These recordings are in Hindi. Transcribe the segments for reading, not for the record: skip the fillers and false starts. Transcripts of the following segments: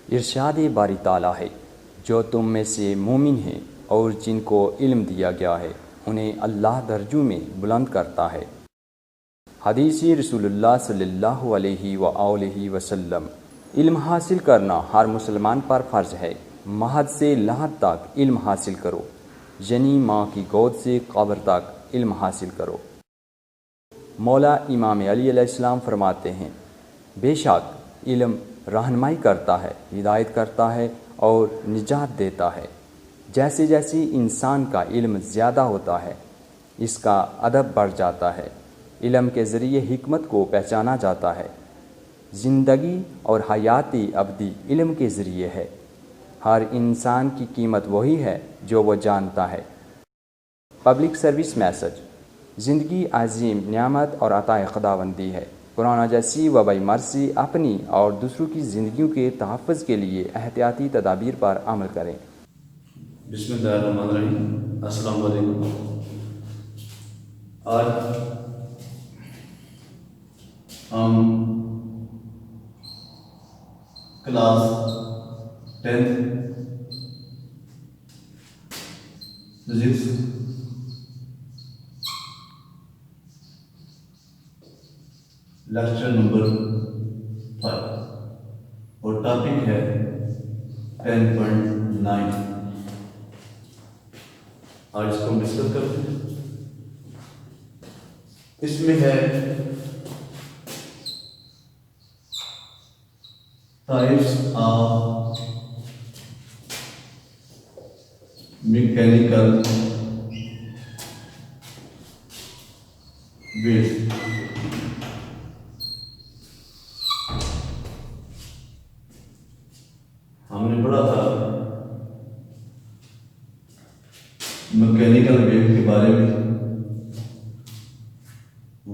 इरशाद बारी ताला है, जो तुम में से मोमिन हैं और जिनको इल्म दिया गया है उन्हें अल्लाह दर्जों में बुलंद करता है। हदीस रसूलुल्लाह सल्लल्लाहु अलैहि वसल्लम। इल्म हासिल करना हर मुसलमान पर फ़र्ज़ है। महद से लहद तक इल्म हासिल करो, यानी माँ की गोद से कब्र तक इल्म हासिल करो। मौला इमाम अली अलैहिस्सलाम फरमाते हैं, बेशक इल्म रहनुमाई करता है, हिदायत करता है और निजात देता है। जैसे जैसे इंसान का इल्म ज़्यादा होता है, इसका अदब बढ़ जाता है। इल्म के ज़रिए हिकमत को पहचाना जाता है। ज़िंदगी और हयाती अबदी इल्म के ज़रिए है। हर इंसान की कीमत वही है जो वो जानता है। Public service message. ज़िंदगी अजीम नेमत और अताए खुदावंदी है। कुरान जैसी वबाई मर्सी अपनी और दूसरों की ज़िंदगियों के तहफ़्फ़ुज़ के लिए एहतियाती तदाबीर पर अमल करें। बिस्मिल्लाहिर्रहमानिर्रहीम। अस्सलाम वालेकुम। आज हम class 10th physics lecture number 5 और टॉपिक है 10.9। आज इसको हम डिस्कस करते हैं। इसमें है टाइप्स ऑफ मैकेनिकल वेव्स। हमने पढ़ा था मैकेनिकल वेव के बारे में।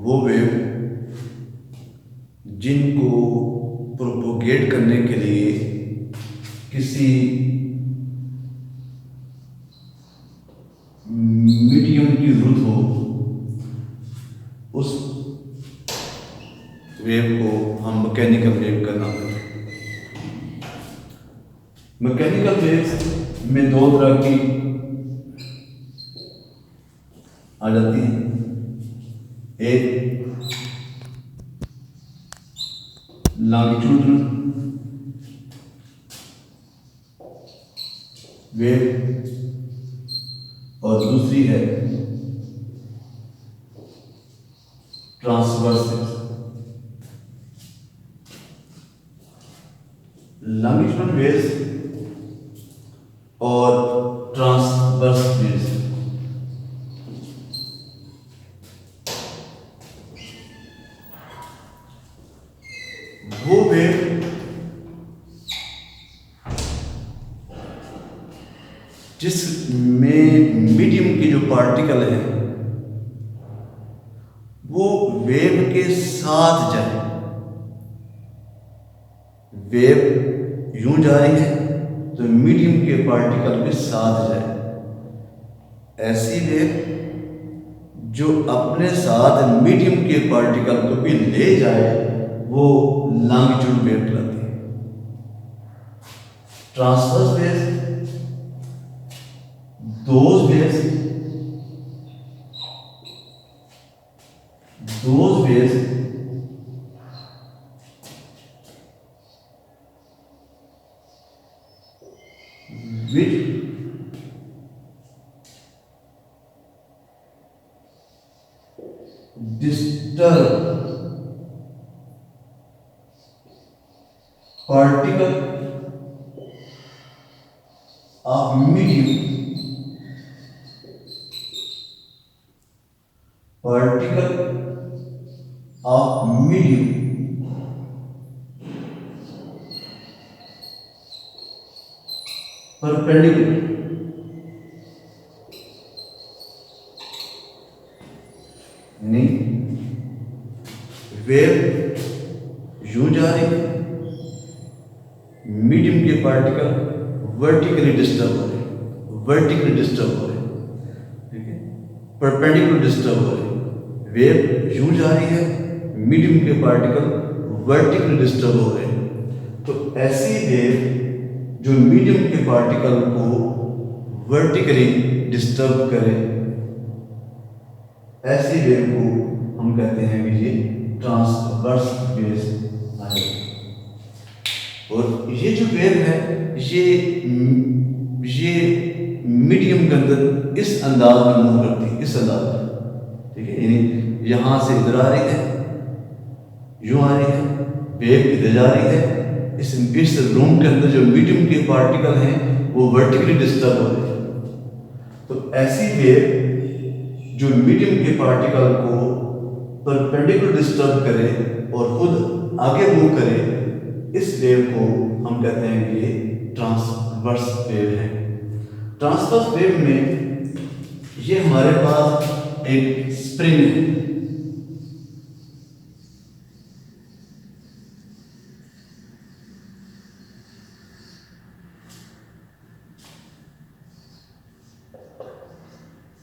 वो वेव जिनको प्रोपोगेट करने के लिए किसी मीडियम की जरूरत हो, उस वेव को हम मैकेनिकल वेव का नाम देते हैं। मैकेनिकल वेव में दो तरह की आ जाती हैं। एक लॉन्गिट्यूडनल वेव और दूसरी है ट्रांसवर्स। लॉन्गिट्यूडनल वेव्स और ट्रांसवर्स वेव्स वो वेव जिसमें मीडियम के जो पार्टिकल है वो वेव के साथ जाए। वेव यूं जा रही है तो मीडियम के पार्टिकल के साथ जाए। ऐसी वेव जो अपने साथ मीडियम के पार्टिकल को भी ले जाए वो लॉन्गिट्यूड वेव कहलाती है। Transverse waves those waves which disturb particle of medium perpendicular नहीं। वेव यूं जा रही है, मीडियम के पार्टिकल वर्टिकली डिस्टर्ब हो रहे, ठीक है, परपेंडिकुलर डिस्टर्ब हो रहे। वेव यूं जा रही है, मीडियम के पार्टिकल वर्टिकली डिस्टर्ब हो रहे हैं। तो ऐसी वेव जो मीडियम के पार्टिकल को वर्टिकली डिस्टर्ब करे, ऐसी वेव को हम कहते हैं कि ये ट्रांसवर्स वेव आए। और ये जो वेव है ये मीडियम के अंदर इस अंदाज में मूव करती है, इस अंदाज में, ठीक है। यानी यहाँ से इधर आ रही है, यूँ आ रही है, वेव इधर जा रही है, इस रूम के अंदर जो मीडियम के पार्टिकल हैं वो वर्टिकली डिस्टर्ब हो रहे हैं। तो ऐसी वेव जो मीडियम के पार्टिकल को परपेंडिकुलर डिस्टर्ब करे और खुद आगे मूव करे, इस वेव को हम कहते हैं कि ये ट्रांसवर्स वेव है। ट्रांसवर्स वेव में ये हमारे पास एक स्प्रिंग है,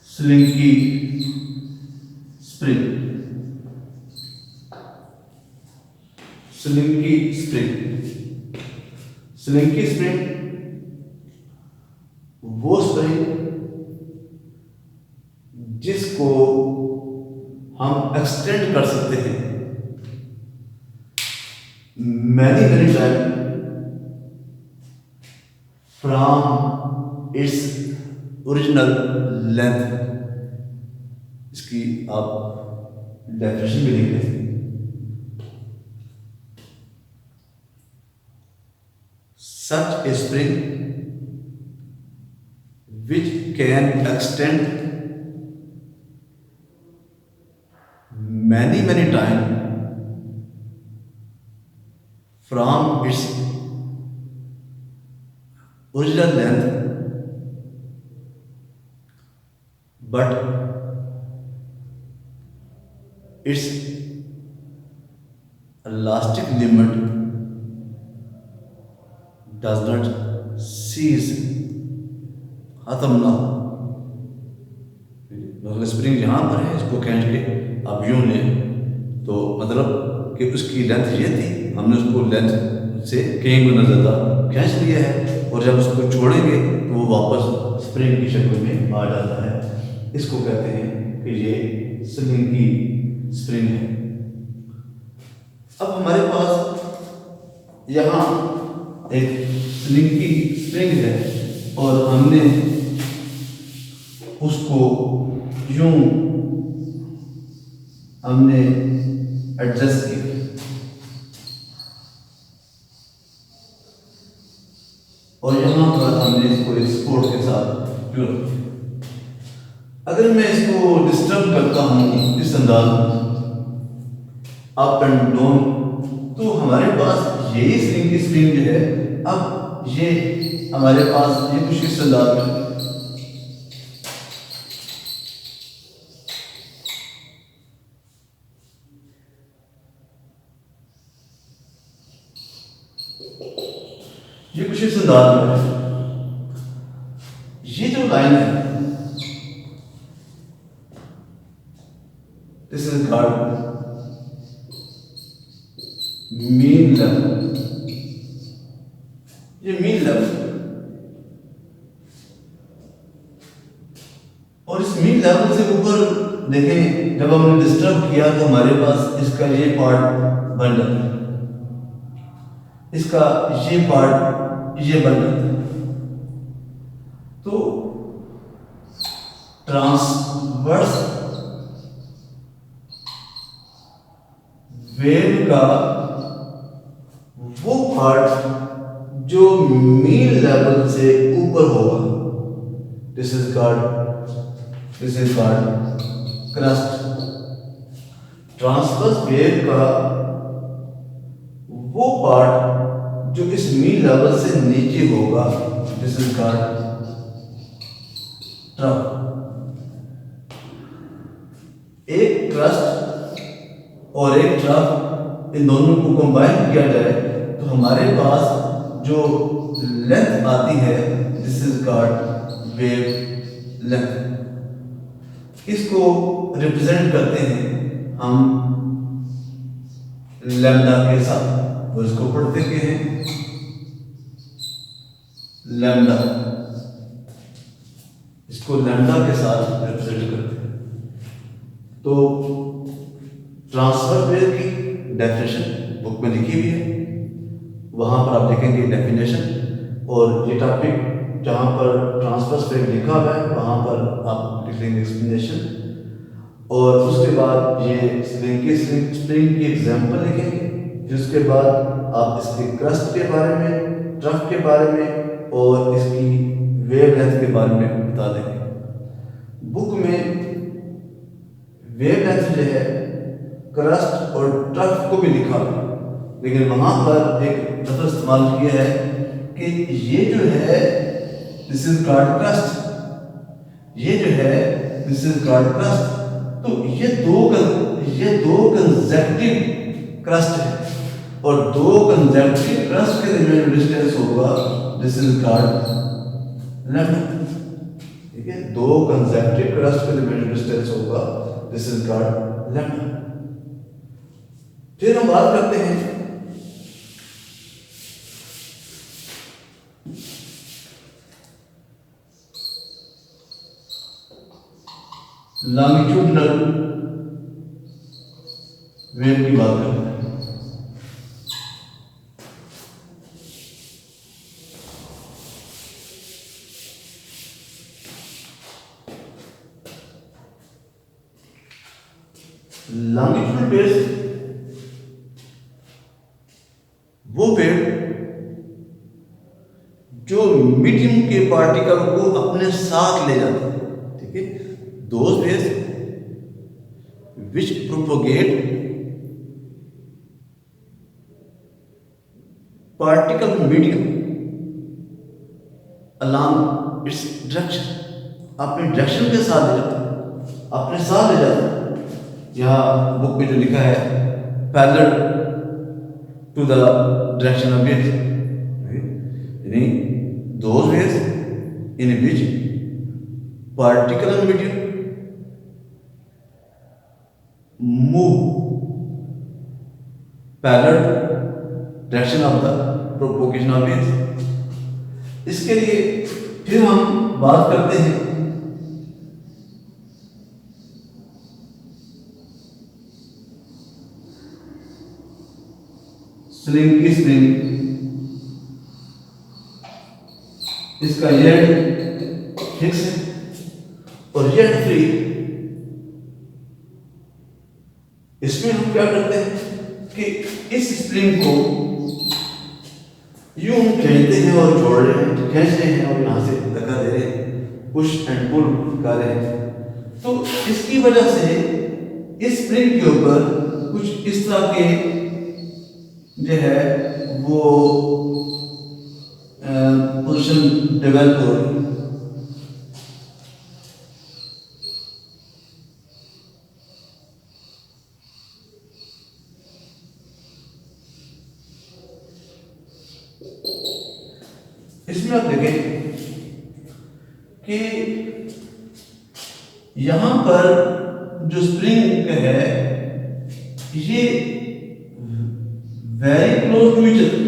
slinky spring, slinky spring. Slinky spring वो स्प्रिंग जिसको हम एक्सटेंड कर सकते हैं many many time from its original length. इसकी आप डेफिनेशन भी लिख लें। Such a spring which can extend many times from its original length, but its elastic limit does not cease, खत्म ना हो। स्प्रिंग यहाँ पर है, इसको खींच के आप यूँ लें तो मतलब कि उसकी लेंथ ये थी, हमने उसको लेंथ से कहीं गुना ज़्यादा खींच लिया है, और जब उसको छोड़ेंगे तो वो वापस स्प्रिंग की शक्ल में आ जाता है। इसको कहते हैं कि ये स्लिंकी स्प्रिंग है। अब हमारे पास यहाँ एक स्लिंकी स्प्रिंग है और हमने उसको यूं हमने एडजस्ट किया, और यहाँ पर हमने इसको एक सपोर्ट के साथ क्यों रखा। अगर मैं इसको डिस्टर्ब करता हूँ इस अंदाज में अप एंड डाउन, तो हमारे पास यही स्लिंकी स्प्रिंग जो है, अब ये हमारे पास ये कुछ इस अंदाज में ये कुछ इस अंदाज में है। ये जो लाइन है, this is called mean level. ये मीन लेवल, और इस मीन लेवल से ऊपर देखें, जब हमने डिस्टर्ब किया तो हमारे पास इसका ये पार्ट बन जाता है, इसका ये पार्ट ये बन जाता है। तो ट्रांसवर्स वेव का वो पार्ट जो मीन लेवल से ऊपर होगा, this is called crust. Transverse wave का वो पार्ट जो इस मीन लेवल से नीचे होगा, दिस इज कॉल्ड ट्रफ। एक क्रस्ट और एक ट्रफ, इन दोनों को कंबाइन किया जाए तो हमारे पास जो लेंथ आती है, this is called wave length. इसको रिप्रेजेंट करते हैं हम लैम्डा के साथ, और इसको पढ़ते के हैं लैम्डा, इसको लैम्डा के साथ रिप्रेजेंट करते हैं। तो ट्रांसफर वेव की डेफिनेशन बुक में लिखी हुई है, वहां पर आप देखेंगे डेफिनेशन, और ये टॉपिक जहाँ पर ट्रांसवर्स वेव लिखा हुआ है वहाँ पर आप लिख लेंगे एक्सप्लेनेशन, और उसके बाद ये स्प्रिंग की एग्जांपल लिखेंगे। फिर उसके बाद आप इसके क्रस्ट के बारे में, ट्रफ के बारे में और इसकी वेव लेंथ के बारे में बता देंगे। बुक में वेव लेंथ जो है क्रस्ट और ट्रफ को भी लिखा है, लेकिन वहाँ पर एक लफ्ज़ इस्तेमाल किया है कि ये जो है दिस इज कॉल्ड क्रस्ट, ये जो है दिस इज कॉल्ड क्रस्ट। तो ये दो कंसेक्टिव क्रस्ट है, और दो कंसेक्टिव क्रस्ट के दरमियान डिस्टेंस होगा दिस इज कॉल्ड लैम्डा। ठीक है, दो कंसेक्टिव क्रस्ट के दरमियान डिस्टेंस होगा दिस इज कॉल्ड लैम्डा। फिर हम बात करते हैं लॉन्गिट्यूडनल वेव की बात करते हैं। लॉन्गिट्यूडनल वेव्स वो वेव जो मीडियम के पार्टिकल को अपने साथ ले जाते हैं। ठीक है, those waves which propagate particle medium along its direction, अपने डायरेक्शन के साथ ले जाते हैं, अपने साथ ले जाते हैं। यहाँ बुक में जो लिखा है parallel to the direction of waves, यानी those waves in which particle medium move parallel direction of the propagation of waves। इसके लिए फिर हम बात करते हैं स्लिंग की स्प्रिंग, इसका एंड फिक्स है और ये एंड फ्री। इसमें हम क्या करते हैं कि इस स्प्रिंग को यूं खींचते हैं और छोड़ रहे हैं, खींच रहे हैं और यहां से धक्का दे रहे हैं, पुश एंड पुल कर रहे हैं। तो इसकी वजह से इस स्प्रिंग के ऊपर कुछ इस तरह के जो है वो पोजीशन डेवलप हो रही है। इसमें आप देखें कि यहां पर जो स्प्रिंग है ये very close to each other,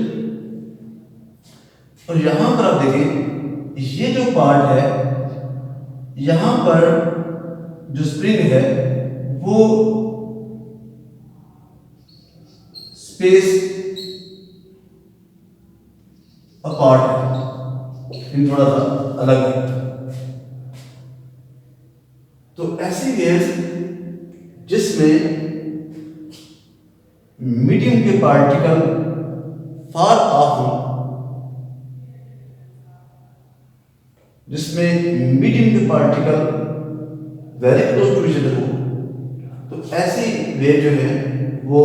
और यहां पर आप देखें ये जो पार्ट है यहां पर जो स्प्रिंग है वो स्पेस अपार्ट है, थोड़ा सा अलग है। तो ऐसी वेव्स जिसमें मीडियम के पार्टिकल फार ऑफ हो, जिसमें मीडियम के particle very close to each other हो, तो ऐसी वेव जो है वो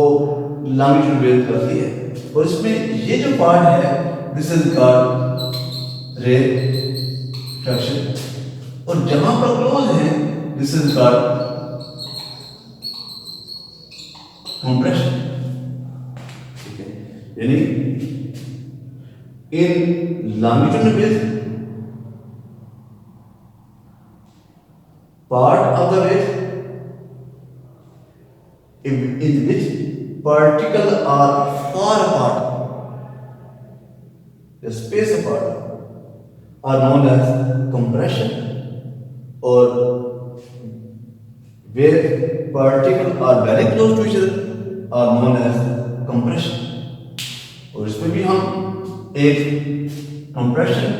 लॉन्गिट्यूड वेव करती है। और इसमें ये जो पार्ट है दिस इज कॉल्ड रे फ्रैक्शन, और जहां पर क्लोज है दिस इज कॉल्ड कंप्रेशन। ठीक है, यानी इन longitudinal wave part of the wave in which particles are far apart, the space apart, are known as compression, or where particles are very close to each other are known as compression. और इसमें भी हम एक compression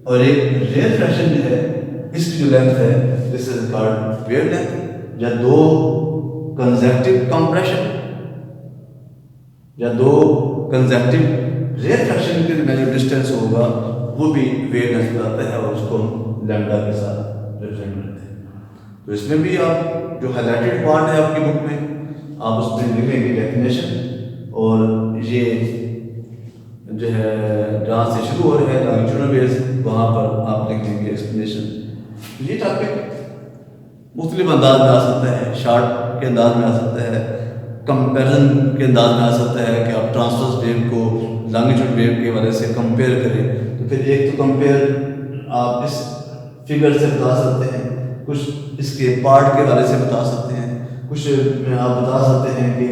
और एक rarefaction जो है, इसकी जो लेंथ है दिस इज कॉल्ड वेवलेंथ, या दो कंसेक्टिव कंप्रेशन या दो कंसेक्टिव रेफ्रैक्शन के में जो डिस्टेंस होगा वो भी वेवलेंथ आता है और उसको हम लैम्डा के साथ रिप्रेजेंट करते हैं। तो इसमें भी आप जो हाईलाइटेड पार्ट है आपकी बुक में आप उसमें लिखेंगे डेफिनेशन, और ये जो है जहाँ से शुरू हो रहा है लॉन्गिट्यूडनल वेव्स वहाँ पर आप लिख देंगे एक्सप्लेनेशन। ये टॉपिक मुख्तलिफ अंदाज में आ सकता है, शार्ट के अंदाज में आ सकता है, कंपैरिजन के अंदाज में आ सकता है कि आप ट्रांसवर्स वेव को लॉन्गिट्यूड वेव के वजह से कंपेयर करें। तो फिर एक तो कंपेयर आप इस फिगर से बता सकते हैं, कुछ इसके पार्ट के बारे से बता सकते हैं, कुछ में आप बता सकते हैं कि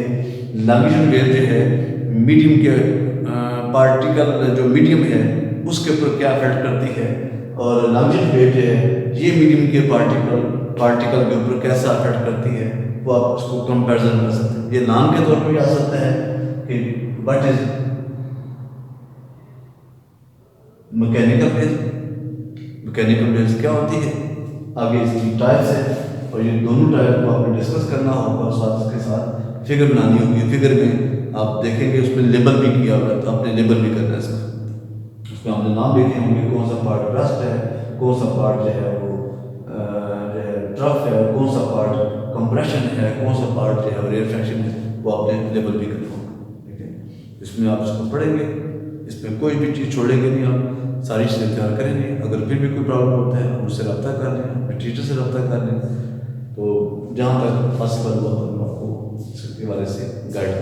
लॉन्गिट्यूड वेव जो है मीडियम के पार्टिकल जो मीडियम है उसके ऊपर क्या इफेक्ट करती है, और लॉन्गिट्यूड वेव जो है ये मीडियम के पार्टिकल के ऊपर कैसा इफेक्ट करती है, वो आप उसको कंपैरिजन कर सकते हैं। ये नाम के तौर पर भी आ सकता है कि व्हाट इज मैकेनिकल वेव्स क्या होती है, आगे इसकी टाइप्स है, और ये दोनों टाइप को आपने डिस्कस करना होगा, साथ इसके साथ फिगर बनानी होगी। फिगर में आप देखेंगे उसमें लेबल भी किया हुआ है, तो आपने लेबल भी करना है इसका। उसमें आपने नाम लिखे होंगे, कौन सा पार्ट ब्रस्ट है, कौन सा पार्ट जो है वो ट्रफ है, कौन सा पार्ट कंप्रेशन है, कौन सा पार्ट जो है रेफ्रैक्शन है, वो आपने लेबल भी करना होगा। ठीक है, इसमें आप इसको पढ़ेंगे, इसमें कोई भी चीज़ छोड़ेंगे नहीं, आप सारी चीज़ें तैयार करेंगे। अगर फिर भी कोई प्रॉब्लम होता है मुझसे रब्ता कर लें, अपने टीचर से रब्ता कर लें, तो जहाँ तक पॉसिबल हो हम आपको इसके बारे से गाइड